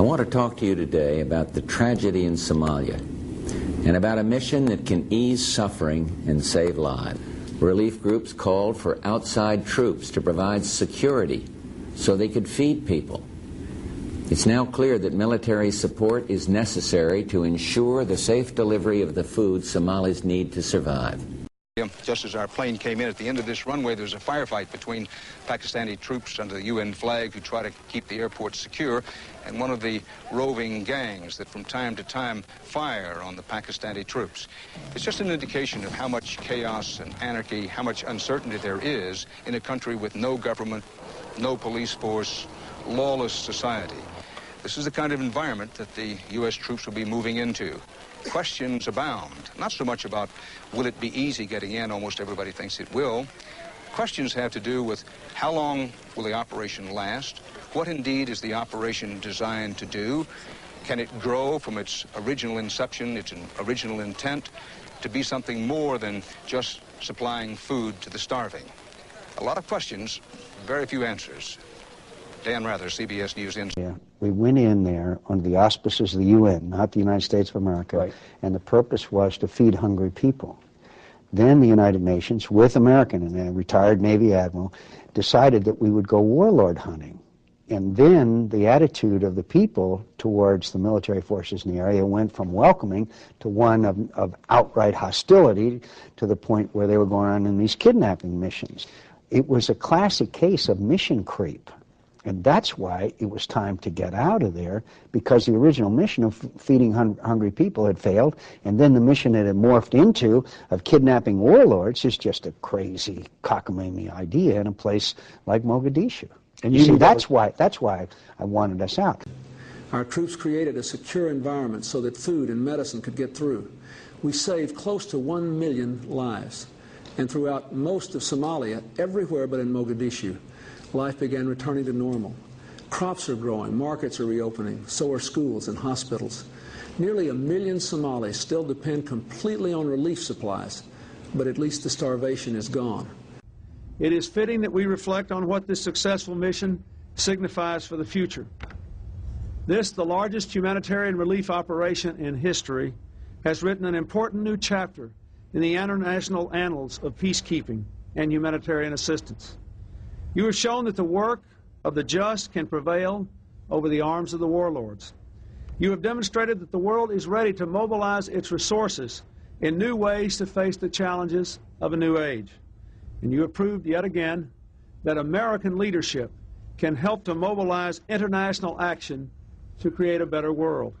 want to talk to you today about the tragedy in Somalia and about a mission that can ease suffering and save lives. Relief groups called for outside troops to provide security so they could feed people. It's now clear that military support is necessary to ensure the safe delivery of the food Somalis need to survive. Just as our plane came in at the end of this runway, there was a firefight between Pakistani troops under the UN flag who try to keep the airport secure and one of the roving gangs that from time to time fire on the Pakistani troops. It's just an indication of how much chaos and anarchy, how much uncertainty there is in a country with no government, no police force, lawless society. This is the kind of environment that the U.S. troops will be moving into. Questions abound, not so much about will it be easy getting in, almost everybody thinks it will. Questions have to do with how long will the operation last, what indeed is the operation designed to do, can it grow from its original inception, its original intent, to be something more than just supplying food to the starving. A lot of questions, very few answers. Dan Rather, CBS News. Yeah, we went in there under the auspices of the UN, not the United States of America, right. And the purpose was to feed hungry people. Then the United Nations, with American and a retired Navy admiral, decided that we would go warlord hunting. And then the attitude of the people towards the military forces in the area went from welcoming to one of outright hostility, to the point where they were going on in these kidnapping missions. It was a classic case of mission creep. And that's why it was time to get out of there, because the original mission of feeding hungry people had failed, and then the mission it had morphed into of kidnapping warlords is just a crazy cockamamie idea in a place like Mogadishu. And you see, that's why I wanted us out. Our troops created a secure environment so that food and medicine could get through. We saved close to 1 million lives. And throughout most of Somalia, everywhere but in Mogadishu, life began returning to normal. Crops are growing, markets are reopening, so are schools and hospitals. Nearly 1 million Somalis still depend completely on relief supplies, but at least the starvation is gone. It is fitting that we reflect on what this successful mission signifies for the future. This, the largest humanitarian relief operation in history, has written an important new chapter in the international annals of peacekeeping and humanitarian assistance. You have shown that the work of the just can prevail over the arms of the warlords. You have demonstrated that the world is ready to mobilize its resources in new ways to face the challenges of a new age. And you have proved yet again that American leadership can help to mobilize international action to create a better world.